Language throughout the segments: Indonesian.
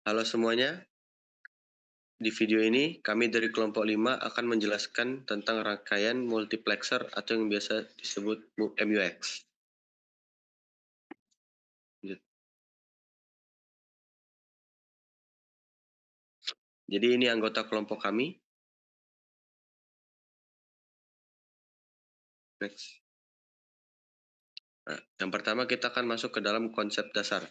Halo semuanya, di video ini kami dari kelompok 5 akan menjelaskan tentang rangkaian multiplexer atau yang biasa disebut MUX. Jadi ini anggota kelompok kami. Next. Nah, yang pertama kita akan masuk ke dalam konsep dasar.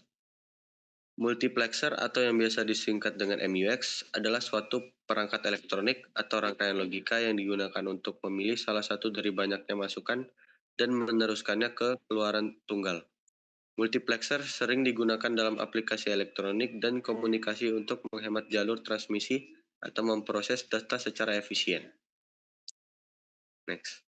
Multiplexer atau yang biasa disingkat dengan MUX adalah suatu perangkat elektronik atau rangkaian logika yang digunakan untuk memilih salah satu dari banyaknya masukan dan meneruskannya ke keluaran tunggal. Multiplexer sering digunakan dalam aplikasi elektronik dan komunikasi untuk menghemat jalur transmisi atau memproses data secara efisien. Next.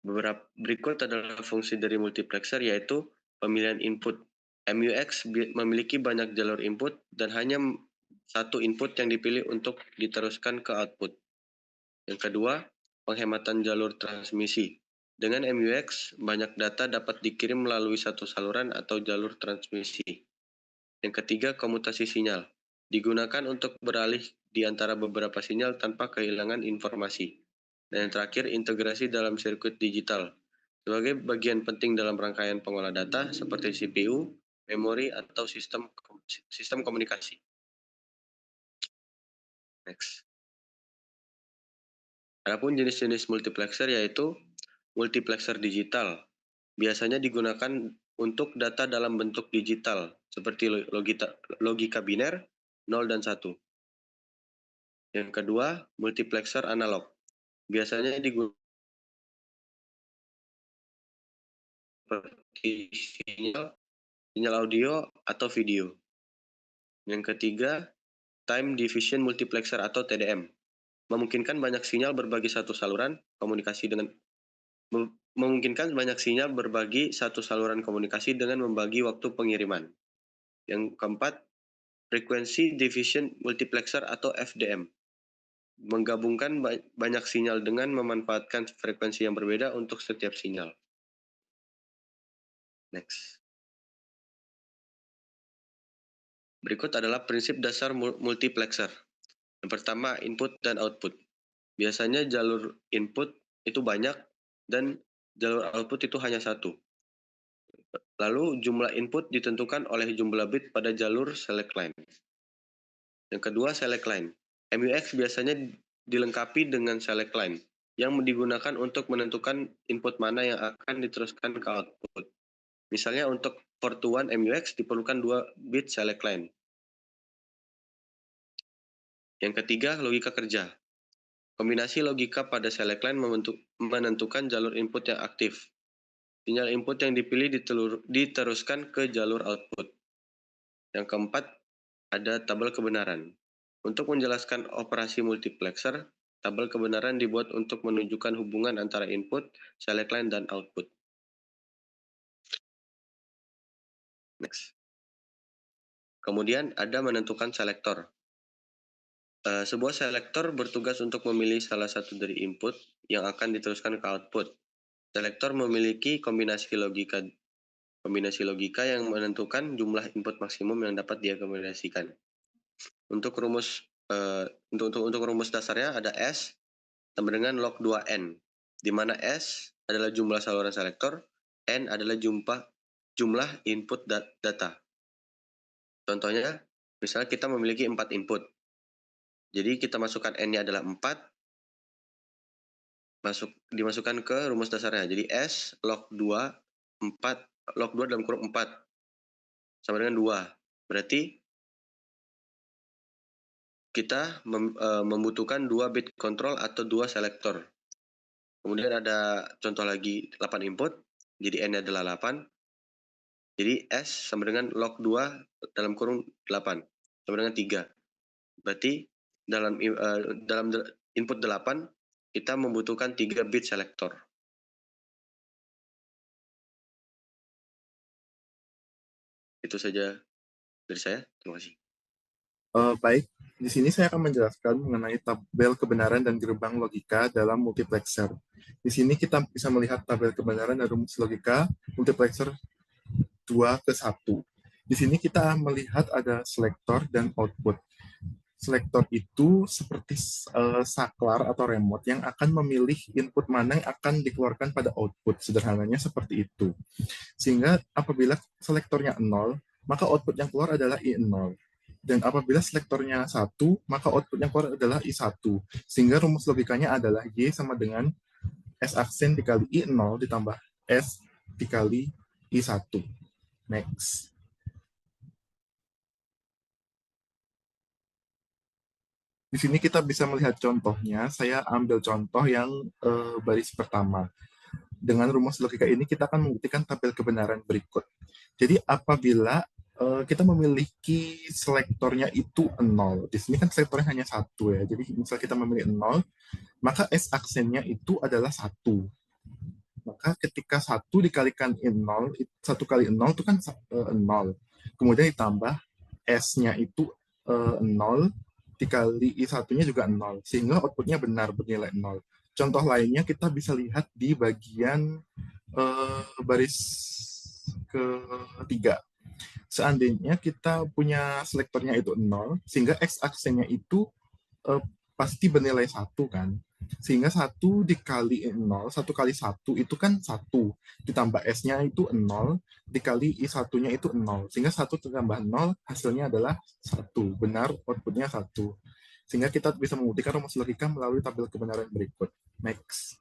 Beberapa berikut adalah fungsi dari multiplexer, yaitu pemilihan input. MUX memiliki banyak jalur input dan hanya satu input yang dipilih untuk diteruskan ke output. Yang kedua, penghematan jalur transmisi. Dengan MUX, banyak data dapat dikirim melalui satu saluran atau jalur transmisi. Yang ketiga, komutasi sinyal. Digunakan untuk beralih di antara beberapa sinyal tanpa kehilangan informasi. Dan yang terakhir, integrasi dalam sirkuit digital. Sebagai bagian penting dalam rangkaian pengolah data seperti CPU, memori, atau sistem komunikasi. Next. Adapun jenis-jenis multiplexer yaitu multiplexer digital. Biasanya digunakan untuk data dalam bentuk digital, seperti logika biner 0 dan 1. Yang kedua, multiplexer analog. Biasanya digunakan seperti sinyal audio atau video. Yang ketiga, time division multiplexer atau TDM. Memungkinkan banyak sinyal berbagi satu saluran komunikasi dengan membagi waktu pengiriman. Yang keempat, frequency division multiplexer atau FDM. Menggabungkan banyak sinyal dengan memanfaatkan frekuensi yang berbeda untuk setiap sinyal. Next. Berikut adalah prinsip dasar multiplexer. Yang pertama, input dan output. Biasanya jalur input itu banyak dan jalur output itu hanya satu. Lalu jumlah input ditentukan oleh jumlah bit pada jalur select line. Yang kedua, select line. MUX biasanya dilengkapi dengan select line yang digunakan untuk menentukan input mana yang akan diteruskan ke output. Misalnya untuk port 1 MUX diperlukan 2 bit select line. Yang ketiga, logika kerja. Kombinasi logika pada select line menentukan jalur input yang aktif. Sinyal input yang dipilih diteruskan ke jalur output. Yang keempat, ada tabel kebenaran. Untuk menjelaskan operasi multiplexer, tabel kebenaran dibuat untuk menunjukkan hubungan antara input, select line, dan output. Next. Kemudian ada menentukan selektor. Sebuah selektor bertugas untuk memilih salah satu dari input yang akan diteruskan ke output. Selektor memiliki kombinasi logika yang menentukan jumlah input maksimum yang dapat diakomodasikan. Untuk rumus dasarnya ada S sama dengan log 2N, di mana S adalah jumlah saluran selektor, N adalah jumlah input data. Contohnya, misalnya kita memiliki 4 input. Jadi kita masukkan N-nya adalah 4, dimasukkan ke rumus dasarnya. Jadi S log 2 dalam kurung 4 sama dengan 2. Berarti kita membutuhkan 2 bit control atau 2 selektor. Kemudian ada contoh lagi 8 input, jadi N adalah 8. Jadi S sama dengan log 2 dalam kurung 8 sama dengan 3. Berarti dalam input 8 kita membutuhkan 3 bit selektor. Itu saja dari saya. Terima kasih. Baik, di sini saya akan menjelaskan mengenai tabel kebenaran dan gerbang logika dalam multiplexer. Di sini kita bisa melihat tabel kebenaran dan rumus logika multiplexer 2 ke 1. Di sini kita melihat ada selektor dan output. Selektor itu seperti saklar atau remote yang akan memilih input mana yang akan dikeluarkan pada output. Sederhananya seperti itu. Sehingga apabila selektornya 0, maka output yang keluar adalah I0. Dan apabila selektornya 1, maka output yang keluar adalah I1. Sehingga rumus logikanya adalah Y sama dengan S aksen dikali I0 ditambah S dikali I1. Next. Di sini kita bisa melihat contohnya. Saya ambil contoh yang baris pertama. Dengan rumus logika ini kita akan membuktikan tabel kebenaran berikut. Jadi apabila kita memiliki selektornya itu 0, di sini kan selektornya hanya 1 ya. Jadi misal kita memilih 0, maka S aksennya itu adalah 1. Maka ketika 1 dikalikan 0, 1 kali 0 itu kan 0. Kemudian ditambah S-nya itu 0, dikali I1-nya juga 0. Sehingga outputnya benar bernilai 0. Contoh lainnya kita bisa lihat di bagian baris ketiga. Seandainya kita punya selektornya itu 0, sehingga X aksennya itu eh, pasti bernilai 1 kan. Sehingga 1 dikali 0, 1 kali 1 itu kan 1. Ditambah S-nya itu 0, dikali I1-nya itu 0. Sehingga 1 ditambah 0 hasilnya adalah 1. Benar, outputnya 1. Sehingga kita bisa membuktikan rumus logika melalui tabel kebenaran berikut. Next.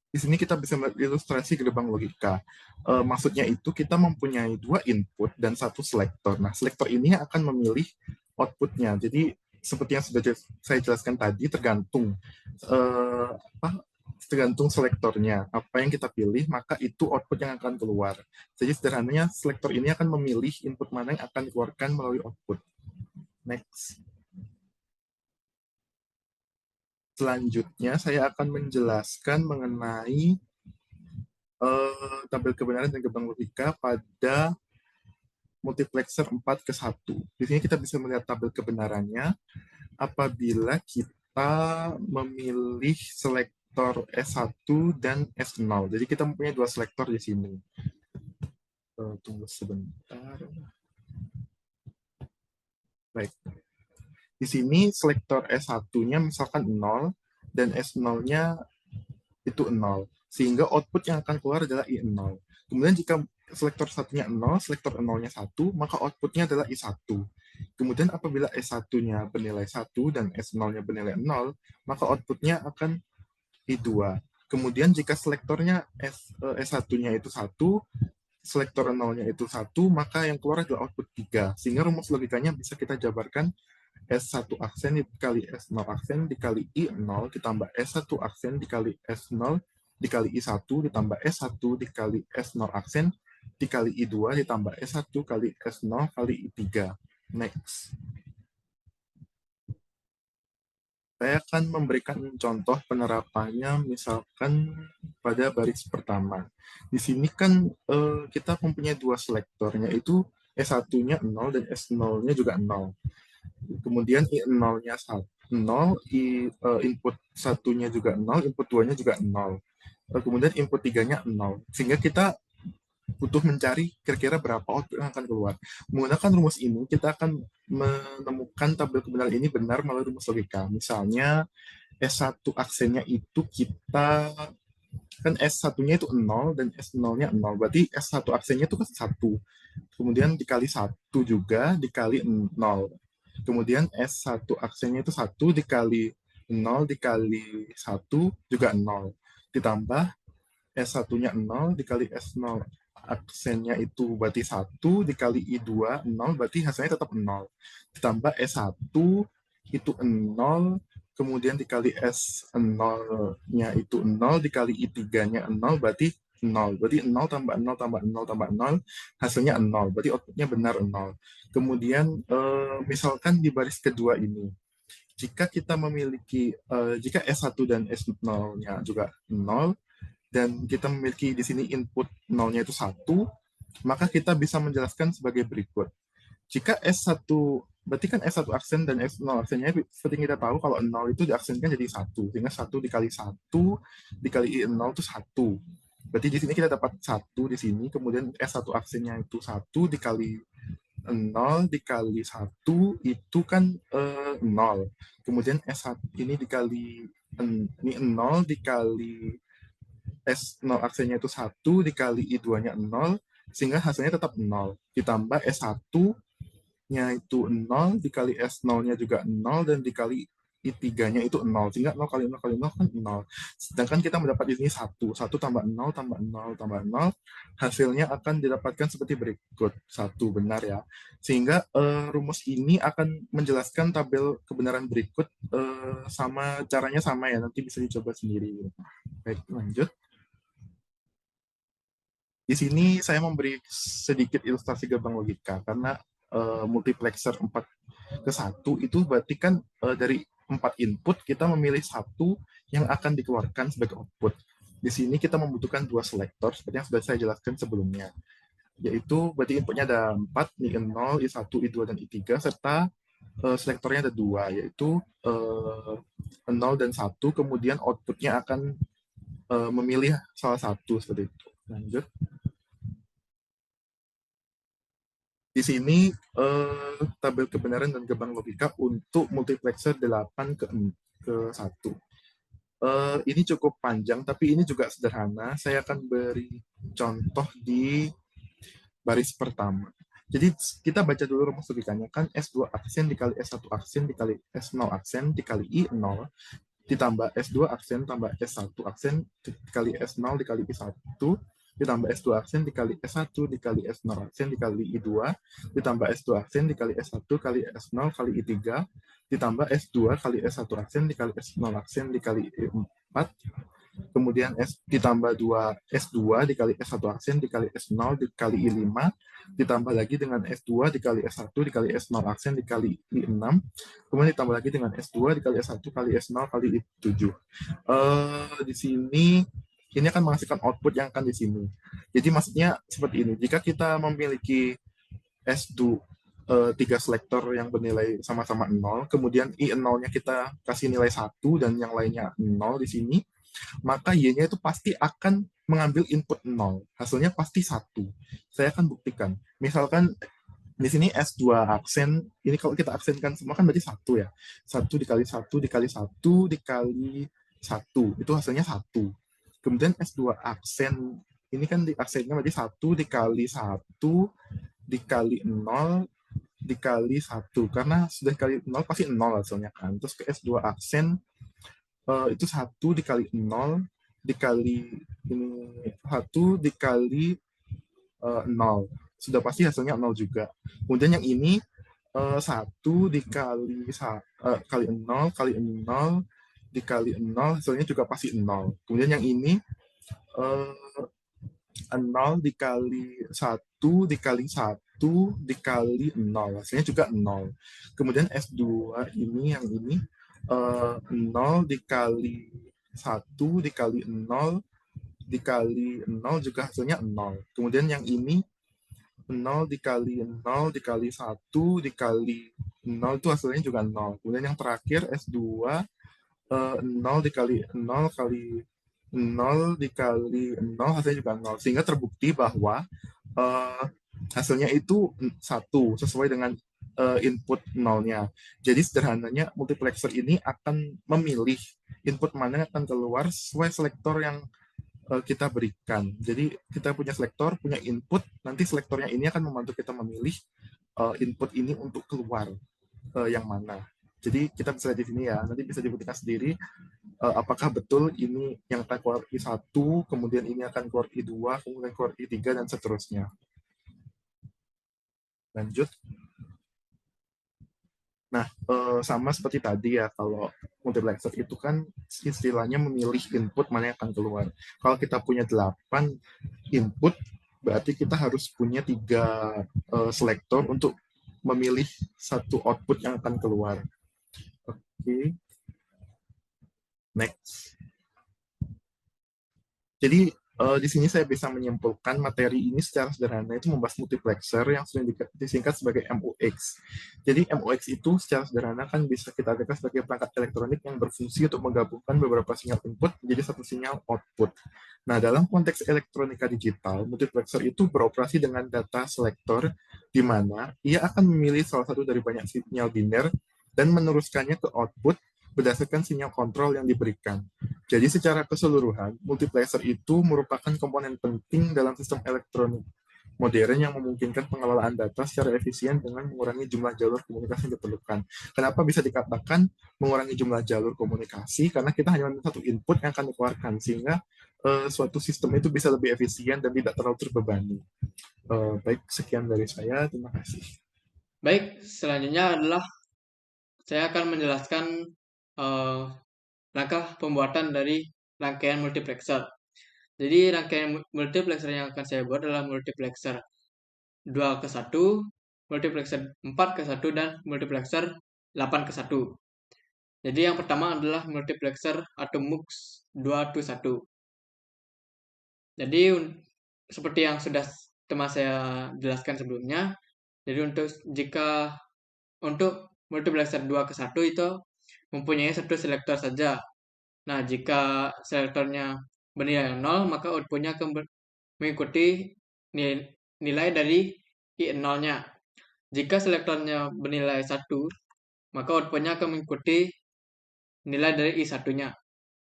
Di sini kita bisa ilustrasi gerbang logika. Maksudnya itu kita mempunyai 2 input dan 1 selektor. Nah, selektor ini akan memilih outputnya. Jadi seperti yang sudah saya jelaskan tadi, tergantung tergantung selektornya. Apa yang kita pilih, maka itu output yang akan keluar. Jadi sederhananya selektor ini akan memilih input mana yang akan dikeluarkan melalui output. Next. Selanjutnya saya akan menjelaskan mengenai tabel kebenaran dan gerbang logika pada multiplexer 4 ke 1. Di sini kita bisa melihat tabel kebenarannya apabila kita memilih selektor S1 dan S0. Jadi kita mempunyai 2 selektor di sini. Tunggu sebentar. Baik. Di sini selektor S1-nya misalkan 0 dan S0-nya itu 0. Sehingga output yang akan keluar adalah I0. Kemudian jika selektor satunya 0, selektor 0-nya 1, maka outputnya adalah I1. Kemudian apabila S1-nya bernilai 1 dan S0-nya bernilai 0, maka outputnya akan I2. Kemudian jika selektornya S1-nya itu 1, selektor 0-nya itu 1, maka yang keluar adalah output 3. Sehingga rumus logikanya bisa kita jabarkan S1 aksen dikali S0 aksen dikali I0 ditambah S1 aksen dikali S0 dikali I1 ditambah S1 dikali S0 aksen dikali I2 ditambah S1 kali S0 kali I3. Next. Saya akan memberikan contoh penerapannya misalkan pada baris pertama. Di sini kan kita mempunyai 2 selektor, yaitu S1-nya 0 dan S0-nya juga 0. Kemudian I0-nya 0, input satunya juga 0, input 2-nya juga 0. Kemudian input 3-nya 0. Sehingga kita butuh mencari kira-kira berapa output yang akan keluar. Menggunakan rumus ini, kita akan menemukan tabel kebenaran ini benar melalui rumus logika. Misalnya, S1 aksennya itu kita kan S1-nya itu 0 dan S0-nya 0. Berarti S1 aksennya itu kan 1. Kemudian dikali 1 juga, dikali 0. Kemudian S1 aksennya itu 1 dikali 0 dikali 1 juga 0. Ditambah S1-nya 0 dikali S0 aksennya itu berarti 1 dikali I2 0 berarti hasilnya tetap 0. Ditambah S1 itu 0 kemudian dikali S0-nya itu 0 dikali I3-nya 0 berarti 0. Berarti 0 tambah 0 tambah 0 tambah 0 hasilnya 0. Berarti outputnya benar 0. Kemudian misalkan di baris kedua ini jika kita memiliki jika S1 dan S0-nya juga 0 dan kita memiliki di sini input 0-nya itu 1, maka kita bisa menjelaskan sebagai berikut. Jika S1, berarti kan S1 aksen dan S0 aksennya seperti kita tahu kalau 0 itu diaksenkan jadi 1, sehingga 1 dikali 1 dikali I0 itu 1. Berarti di sini kita dapat 1 di sini, kemudian S1 aksennya itu 1 dikali 0 dikali 1 itu kan 0. Kemudian S1 ini dikali ini 0 dikali S0 aksennya itu 1 dikali I2-nya 0, sehingga hasilnya tetap 0. Ditambah S1-nya itu 0, dikali S0-nya juga 0, dan dikali I3-nya itu 0. Sehingga 0 kali 0 kali 0 kan 0. Sedangkan kita mendapat di sini 1. 1 tambah 0, tambah 0, tambah 0. Hasilnya akan didapatkan seperti berikut. 1 benar ya. Sehingga rumus ini akan menjelaskan tabel kebenaran berikut, sama caranya sama ya. Nanti bisa dicoba sendiri. Baik, lanjut. Di sini saya memberi sedikit ilustrasi gerbang logika, karena multiplexer 4:1 itu berarti kan dari 4 input kita memilih satu yang akan dikeluarkan sebagai output. Di sini kita membutuhkan 2 selektor, seperti yang sudah saya jelaskan sebelumnya. Yaitu berarti inputnya ada 4, I0, I1, I2, dan I3, serta selektornya ada 2, yaitu 0 dan 1, kemudian outputnya akan memilih salah satu, seperti itu. Lanjut. Di sini tabel kebenaran dan gerbang logika untuk multiplexer 8 ke 1. Ini cukup panjang, tapi ini juga sederhana. Saya akan beri contoh di baris pertama. Jadi kita baca dulu rumus logikanya, kan S2 aksen dikali S1 aksen dikali S0 aksen dikali I0 ditambah S2 aksen tambah S1 aksen dikali S0 dikali I1 ditambah S2 aksen dikali S1 dikali S0 aksen dikali I2 ditambah S2 aksen dikali S1 kali S0 kali I3 ditambah S2 kali S1 aksen dikali S0 aksen dikali I4, kemudian ditambah 2 S2 dikali S1 aksen dikali S0 dikali I5, ditambah lagi dengan S2 dikali S1 dikali S0 aksen dikali I6, kemudian ditambah lagi dengan S2 dikali S1 kali S0 kali I7. Di sini ini akan menghasilkan output yang akan di sini. Jadi maksudnya seperti ini, jika kita memiliki S2 3 selektor yang bernilai sama-sama 0, kemudian I0-nya kita kasih nilai 1 dan yang lainnya 0 di sini, maka Y-nya itu pasti akan mengambil input 0. Hasilnya pasti 1. Saya akan buktikan. Misalkan di sini S2 aksen, ini kalau kita aksenkan semua kan berarti 1 ya. 1 dikali 1 dikali 1 dikali 1. Itu hasilnya 1. Kemudian S2 aksen, ini kan di aksennya berarti 1 dikali 1 dikali 0 dikali 1. Karena sudah dikali 0 pasti 0 hasilnya kan. Terus ke S2 aksen, itu 1 dikali 0 dikali ini 1 dikali 0. Sudah pasti hasilnya 0 juga. Kemudian yang ini 1 dikali kali 0 kali 0 dikali 0, hasilnya juga pasti 0. Kemudian yang ini 0 dikali 1 dikali 1 dikali 0, hasilnya juga 0. Kemudian S2 ini, yang ini 0 dikali 1 dikali 0 dikali 0 juga hasilnya 0. Kemudian yang ini 0 dikali 0 dikali 1 dikali 0 itu hasilnya juga 0. Kemudian yang terakhir S2 0 dikali 0 kali 0 dikali 0 hasilnya juga 0. Sehingga terbukti bahwa hasilnya itu 1 sesuai dengan input 0-nya. Jadi sederhananya multiplexer ini akan memilih input mana yang akan keluar sesuai selektor yang kita berikan. Jadi kita punya selektor, punya input, nanti selektornya ini akan membantu kita memilih input ini untuk keluar yang mana. Jadi kita bisa lihat di sini ya, nanti bisa dibuktikan sendiri apakah betul ini yang akan keluar I1, kemudian ini akan keluar I2, kemudian keluar I3, dan seterusnya. Lanjut. Nah, sama seperti tadi ya, kalau multiplexer itu kan istilahnya memilih input mana yang akan keluar. Kalau kita punya 8 input, berarti kita harus punya 3 selektor untuk memilih satu output yang akan keluar. Oke. Next. Jadi Di sini saya bisa menyimpulkan materi ini secara sederhana itu membahas multiplexer yang sering disingkat sebagai MUX. Jadi MUX itu secara sederhana kan bisa kita artikan sebagai perangkat elektronik yang berfungsi untuk menggabungkan beberapa sinyal input menjadi satu sinyal output. Nah, dalam konteks elektronika digital, multiplexer itu beroperasi dengan data selektor di mana ia akan memilih salah satu dari banyak sinyal biner dan meneruskannya ke output berdasarkan sinyal kontrol yang diberikan. Jadi secara keseluruhan, multiplexer itu merupakan komponen penting dalam sistem elektronik modern yang memungkinkan pengelolaan data secara efisien dengan mengurangi jumlah jalur komunikasi yang diperlukan. Kenapa bisa dikatakan mengurangi jumlah jalur komunikasi? Karena kita hanya memiliki satu input yang akan dikeluarkan, sehingga suatu sistem itu bisa lebih efisien dan tidak terlalu terbebani. Baik, sekian dari saya. Terima kasih. Baik, selanjutnya adalah saya akan menjelaskan uh, langkah pembuatan dari rangkaian multiplexer. Jadi rangkaian multiplexer yang akan saya buat adalah multiplexer 2 ke 1, multiplexer 4 ke 1, dan multiplexer 8 ke 1. Jadi yang pertama adalah multiplexer atau MUX 2 to 1. Jadi seperti yang sudah teman saya jelaskan sebelumnya, jadi untuk multiplexer 2 ke 1 itu mempunyai satu selektor saja. Nah, jika selektornya bernilai 0, maka outputnya akan mengikuti nilai dari I0-nya. Jika selektornya bernilai 1, maka outputnya akan mengikuti nilai dari I1-nya.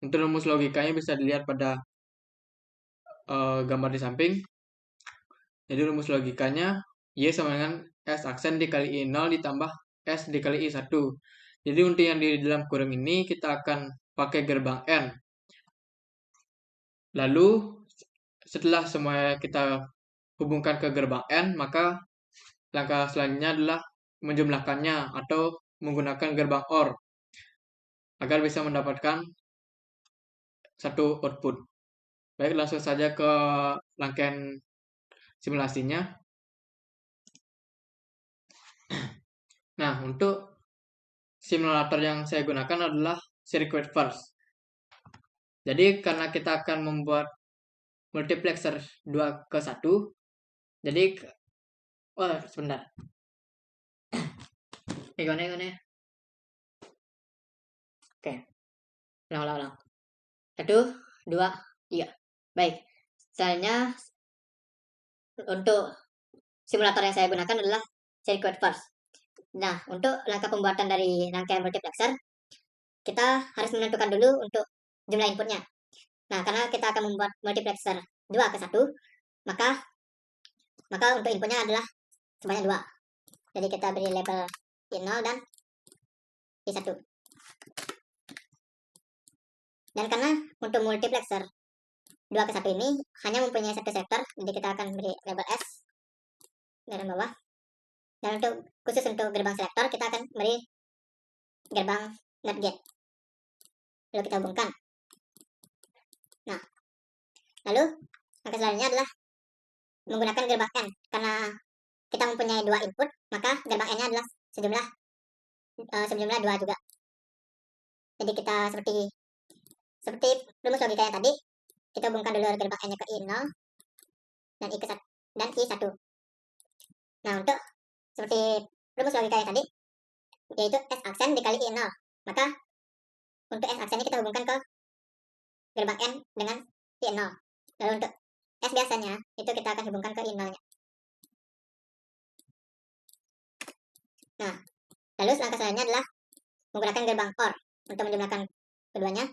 Untuk rumus logikanya bisa dilihat pada gambar di samping. Jadi rumus logikanya Y sama dengan S aksen dikali I0 ditambah S dikali I1. Jadi untuk yang di dalam kurung ini kita akan pakai gerbang N. Lalu setelah semua kita hubungkan ke gerbang N, maka langkah selanjutnya adalah menjumlahkannya atau menggunakan gerbang OR agar bisa mendapatkan satu output. Baik, langsung saja ke rangkaian simulasinya. Nah, untuk simulator yang saya gunakan adalah circuit first. Jadi karena kita akan membuat multiplexer 2 ke 1, jadi sebentar. Gimana? Oke. Ulang. 1, 2, 3. Baik. Selanjutnya untuk simulator yang saya gunakan adalah circuit first. Nah, untuk langkah pembuatan dari rangkaian multiplexer, kita harus menentukan dulu untuk jumlah inputnya. Nah, karena kita akan membuat multiplexer 2 ke 1, maka untuk inputnya adalah sebanyak 2. Jadi kita beri label I0 dan I1. Dan karena untuk multiplexer 2 ke 1 ini hanya mempunyai satu sektor, jadi kita akan beri label S garis bawah. Dan khusus untuk gerbang selektor, kita akan beri gerbang NOT gate. Lalu kita hubungkan. Nah, lalu langkah selanjutnya adalah menggunakan gerbang N. Karena kita mempunyai 2 input, maka gerbang N-nya adalah sejumlah 2 juga. Jadi kita seperti rumus logika yang tadi, kita hubungkan dulu gerbang N-nya ke I0 dan I1. Nah, untuk seperti rumus logika yang tadi, yaitu S aksen dikali I0. Maka untuk S aksen ini kita hubungkan ke gerbang N dengan I0. Lalu untuk S biasanya, itu kita akan hubungkan ke I0-nya. Nah, lalu langkah selanjutnya adalah menggunakan gerbang OR untuk menjumlahkan keduanya.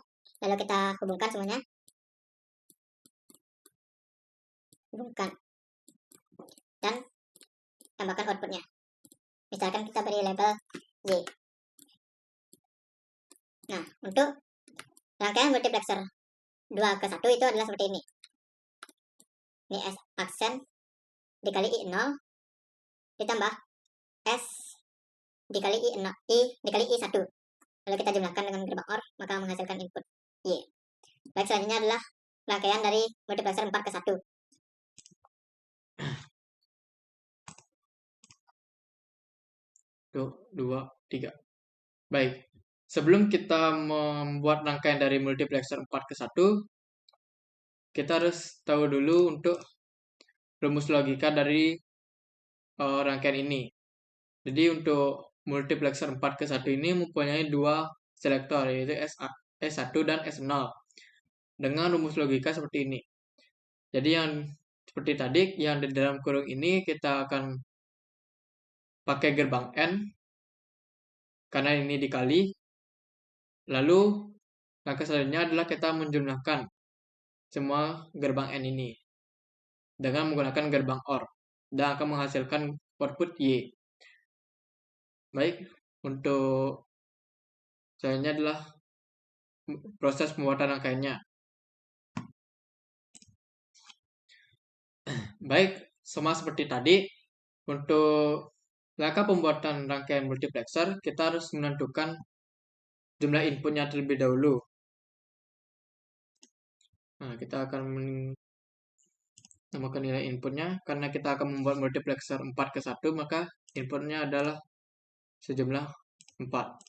Lalu kita hubungkan semuanya. Hubungkan. Dan tambahkan outputnya. Misalkan kita beri label Y. Nah, untuk rangkaian multiplexer 2 ke 1 itu adalah seperti ini. Ini S aksen dikali I0 ditambah S dikali I0, I dikali I1. Lalu kita jumlahkan dengan gerbang OR, maka menghasilkan input Y. Baik, selanjutnya adalah rangkaian dari multiplexer 4 ke 1. Dua, tiga. Baik, sebelum kita membuat rangkaian dari multiplexer 4 ke 1, kita harus tahu dulu untuk rumus logika dari rangkaian ini. Jadi untuk multiplexer 4:1 ini mempunyai dua selektor, yaitu S1 dan S0 dengan rumus logika seperti ini. Jadi yang seperti tadi, yang di dalam kurung ini kita akan pakai gerbang N karena ini dikali. Lalu langkah selanjutnya adalah kita menjumlahkan semua gerbang N ini dengan menggunakan gerbang OR dan akan menghasilkan output Y. Baik, untuk selanjutnya adalah proses pembuatan rangkaiannya. Baik, sama seperti tadi, untuk langkah pembuatan rangkaian multiplexer, kita harus menentukan jumlah inputnya terlebih dahulu. Nah, kita akan menambahkan nilai inputnya. Karena kita akan membuat multiplexer 4:1, maka inputnya adalah sejumlah 4.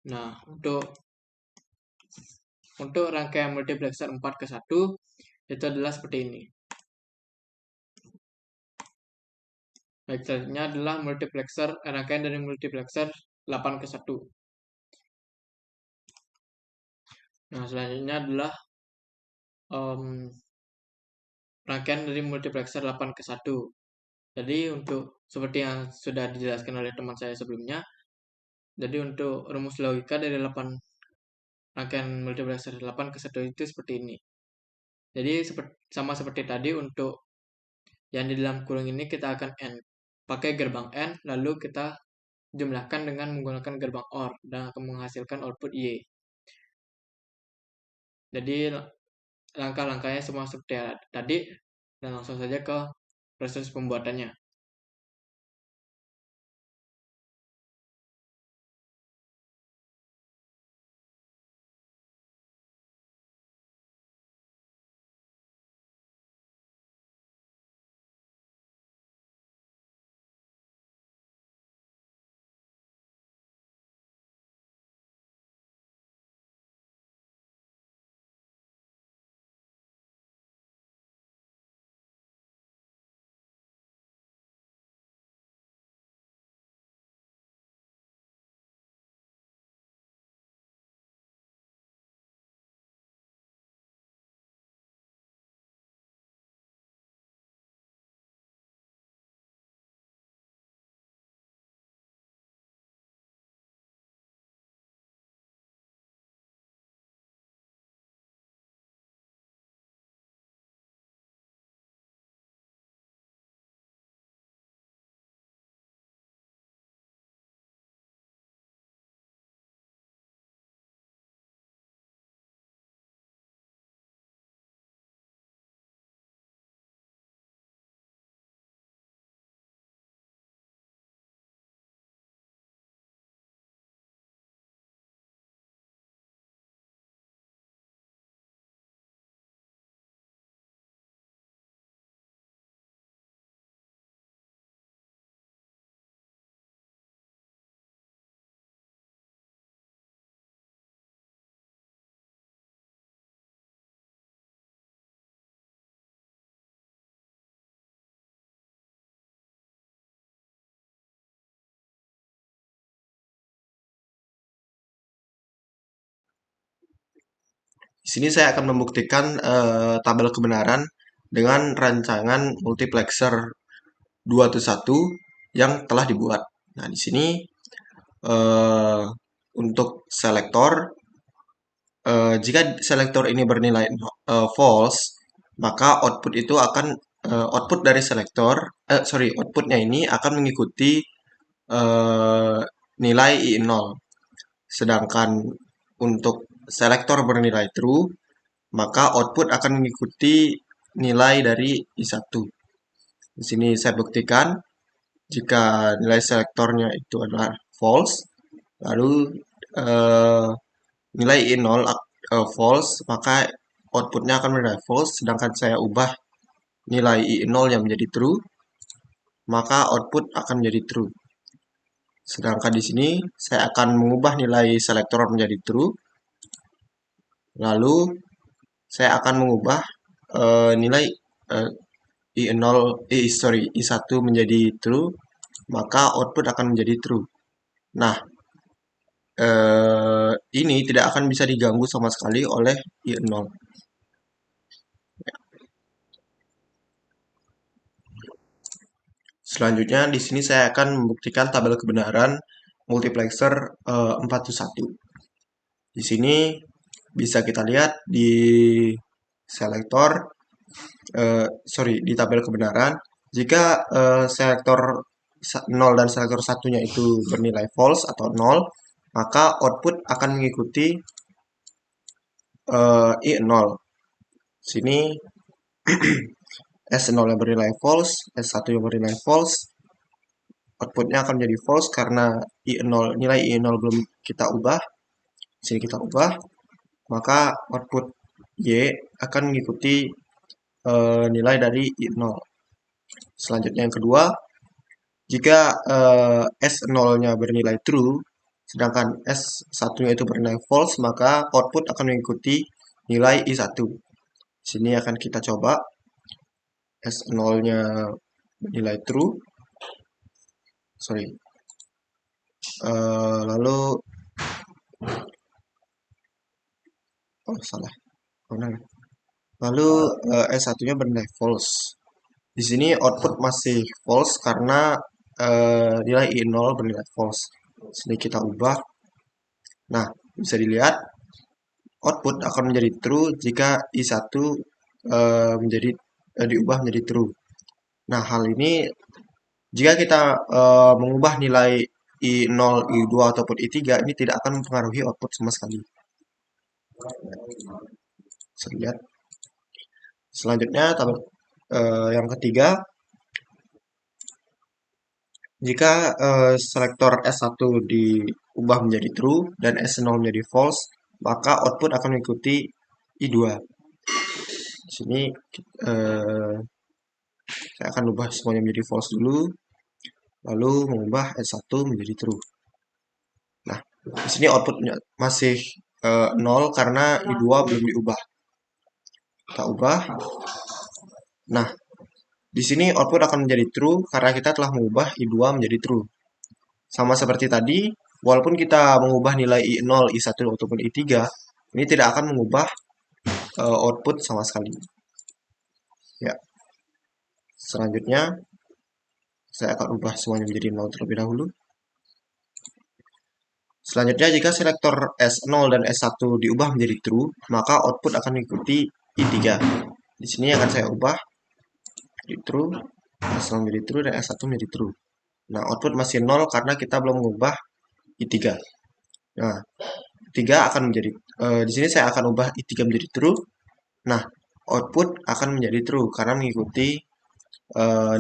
Nah, untuk rangkaian multiplexer 4:1 itu adalah seperti ini. Baik, selanjutnya adalah rangkaian dari multiplexer 8:1. Nah, selanjutnya adalah rangkaian dari multiplexer 8:1. Jadi untuk seperti yang sudah dijelaskan oleh teman saya sebelumnya, jadi untuk rumus logika dari rangkaian multiplexer 8:1 itu seperti ini. Jadi sama seperti tadi, untuk yang di dalam kurung ini kita akan pakai gerbang N, lalu kita jumlahkan dengan menggunakan gerbang OR dan akan menghasilkan output Y. Jadi langkah-langkahnya semua seperti tadi, dan langsung saja ke proses pembuatannya. Di sini saya akan membuktikan tabel kebenaran dengan rancangan multiplexer 221 yang telah dibuat. Nah, di sini untuk selektor, jika selektor ini bernilai false, maka output itu akan output dari selektor, outputnya ini akan mengikuti nilai I0. Sedangkan untuk selektor bernilai true, maka output akan mengikuti nilai dari I1. Di sini saya buktikan jika nilai selektornya itu adalah false, lalu nilai I0 false, maka outputnya akan menjadi false, sedangkan saya ubah nilai I0 yang menjadi true, maka output akan menjadi true. Sedangkan di sini saya akan mengubah nilai selektor menjadi true, lalu saya akan mengubah nilai I1 menjadi true, maka output akan menjadi true. Nah, ini tidak akan bisa diganggu sama sekali oleh I0. Selanjutnya, di sini saya akan membuktikan tabel kebenaran multiplexer 421. Di sini bisa kita lihat di selektor, di tabel kebenaran, jika selektor 0 dan selektor 1-nya itu bernilai false atau 0, maka output akan mengikuti I0. Sini S0 yang bernilai false, S1 yang bernilai false, outputnya akan menjadi false karena nilai I0 belum kita ubah. Sini kita ubah, maka output Y akan mengikuti nilai dari I0. Selanjutnya yang kedua, jika S0-nya bernilai true, sedangkan S1-nya itu bernilai false, maka output akan mengikuti nilai I1. Sini akan kita coba S0-nya bernilai true. Lalu salah. Lalu S1-nya bernilai false. Di sini output masih false karena nilai I0 bernilai false. Sini kita ubah. Nah, bisa dilihat output akan menjadi true jika I1 diubah menjadi true. Nah, hal ini jika kita mengubah nilai I0, I2 ataupun I3, ini tidak akan mempengaruhi output sama sekali. Bisa lihat. Selanjutnya tabel yang ketiga, jika selektor S1 diubah menjadi true dan S0 menjadi false, maka output akan mengikuti I2. Di sini saya akan ubah semuanya menjadi false dulu, lalu mengubah S1 menjadi true. Nah, di sini outputnya masih 0 karena I2 belum diubah. Kita ubah. Nah, di sini output akan menjadi true karena kita telah mengubah I2 menjadi true. Sama seperti tadi, walaupun kita mengubah nilai I0, I1 ataupun I3, ini tidak akan mengubah output sama sekali. Ya. Selanjutnya, saya akan ubah semuanya menjadi 0 terlebih dahulu. Selanjutnya, jika selektor S0 dan S1 diubah menjadi true, maka output akan mengikuti I3. Di sini akan saya ubah menjadi true, S0 menjadi true, dan S1 menjadi true. Nah, output masih 0 karena kita belum mengubah I3. Nah, I3 akan menjadi, di sini saya akan ubah I3 menjadi true. Nah, output akan menjadi true karena mengikuti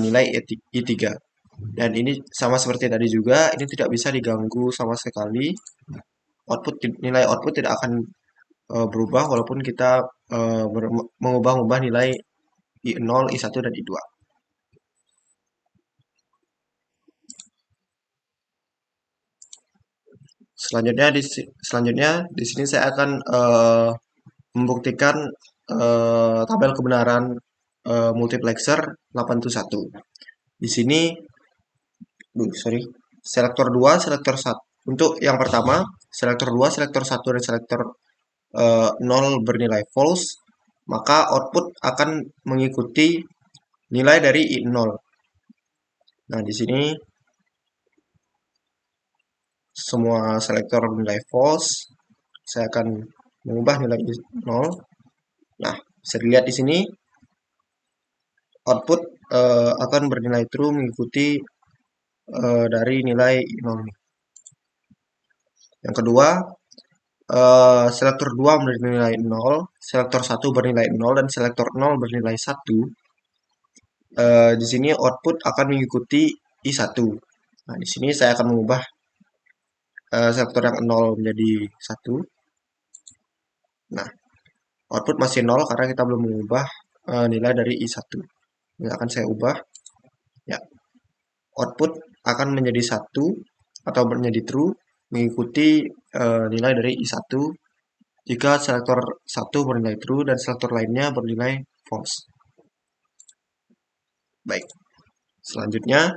nilai I3. Dan ini sama seperti tadi juga, ini tidak bisa diganggu sama sekali. Nilai output tidak akan berubah walaupun kita mengubah-ubah nilai I0, I1, dan I2. Selanjutnya di sini saya akan membuktikan tabel kebenaran multiplexer 821. Di sini selektor 2, selektor 1. Untuk yang pertama, selektor 2, selektor 1, dan selektor 0 bernilai false. maka output akan mengikuti nilai dari I0. Nah, di sini semua selektor nilai false. Saya akan mengubah nilai I0. Nah, bisa dilihat di sini output akan bernilai true mengikuti dari nilai I0 ini. Yang kedua, selektor 2 bernilai 0, selektor 1 bernilai 0, dan selektor 0 bernilai 1. Di sini output akan mengikuti I1. Nah, di sini saya akan mengubah selektor yang 0 menjadi 1. Nah, output masih 0 karena kita belum mengubah nilai dari I1. Ini akan saya ubah. Ya, output akan menjadi 1 atau menjadi true mengikuti nilai dari I1 jika selektor 1 bernilai true dan selektor lainnya bernilai false. Baik, selanjutnya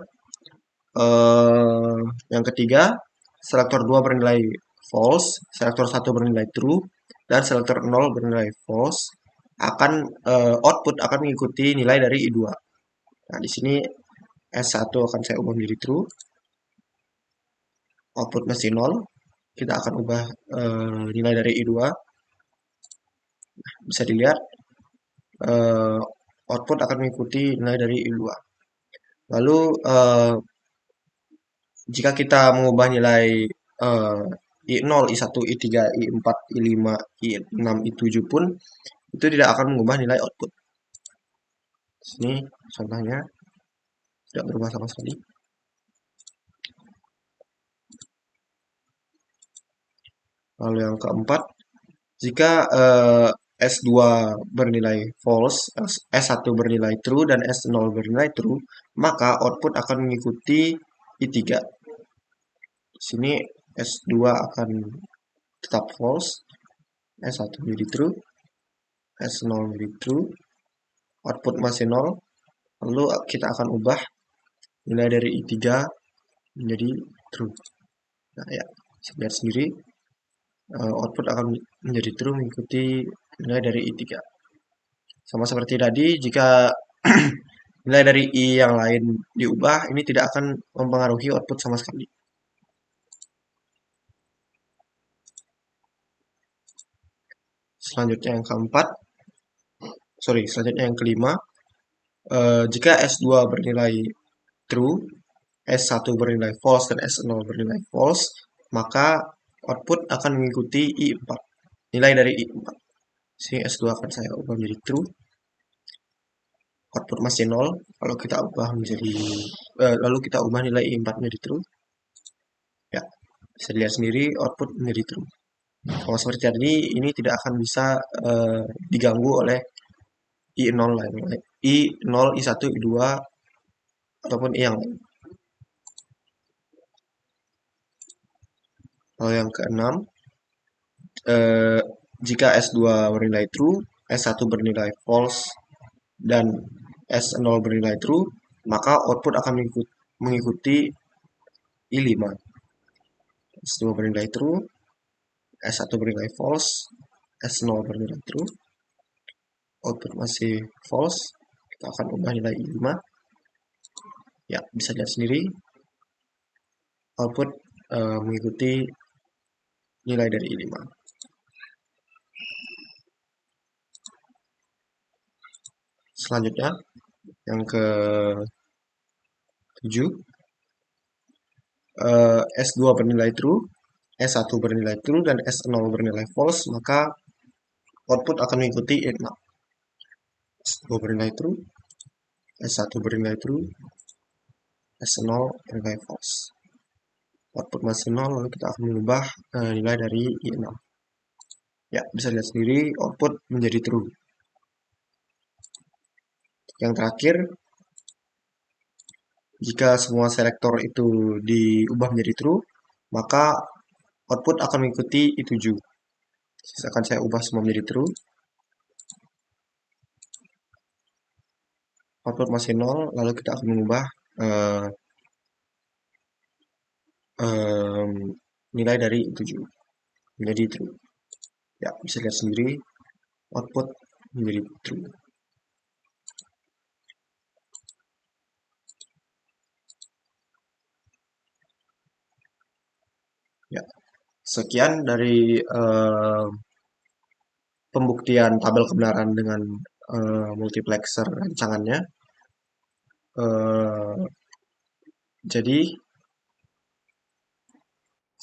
yang ketiga, selektor 2 bernilai false, selektor 1 bernilai true, dan selektor 0 bernilai false, akan output akan mengikuti nilai dari I2. Nah, di sini S1 akan saya ubah menjadi true, output masih 0, kita akan ubah nilai dari I2. Nah, bisa dilihat output akan mengikuti nilai dari I2. Lalu jika kita mengubah nilai I0, I1, I3, I4, I5, I6, I7 pun itu tidak akan mengubah nilai output. Sini contohnya tidak berubah sama sekali. Lalu yang keempat, jika S2 bernilai false, S1 bernilai true, dan S0 bernilai true, maka output akan mengikuti I3. Di sini S2 akan tetap false, S1 menjadi true, S0 menjadi true, output masih 0, lalu kita akan ubah nilai dari I3 menjadi true. Nah, ya, lihat sendiri, output akan menjadi true mengikuti nilai dari I3. Sama seperti tadi, jika nilai dari I yang lain diubah, ini tidak akan mempengaruhi output sama sekali. Selanjutnya yang keempat, selanjutnya yang kelima, jika S2 bernilai true, S1 bernilai false, dan S0 bernilai false, maka output akan mengikuti I4, nilai dari I4. Sini S2 akan saya ubah menjadi true, output masih 0, lalu kita ubah nilai I4 menjadi true. Ya, bisa dilihat sendiri output menjadi true. Kalau seperti tadi, ini tidak akan bisa diganggu oleh I0 lain, I0, I1, I2, ataupun I yang lain. Lalu yang keenam, jika S2 bernilai true, S1 bernilai false, dan S0 bernilai true, maka output akan mengikuti I5. S2 bernilai true, S1 bernilai false, S0 bernilai true, output masih false, kita akan ubah nilai I5. Ya, bisa lihat sendiri, output mengikuti nilai dari I5. Selanjutnya, yang ke-7, S2 bernilai true, S1 bernilai true, dan S0 bernilai false, maka output akan mengikuti I6. S2 bernilai true, S1 bernilai true, S0 bernilai false. Output masih 0, lalu kita akan mengubah nilai dari I6. Ya, bisa lihat sendiri, output menjadi true. Yang terakhir, jika semua selektor itu diubah menjadi true, maka output akan mengikuti I7. Akan saya ubah semua menjadi true. Output masih 0, lalu kita akan mengubah nilai dari I7 menjadi true. Ya, bisa lihat sendiri, output menjadi true. Ya, sekian dari pembuktian tabel kebenaran dengan multiplexer rancangannya. Jadi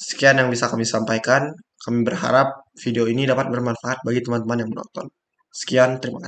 sekian yang bisa kami sampaikan. Kami berharap video ini dapat bermanfaat bagi teman-teman yang menonton. Sekian, terima kasih.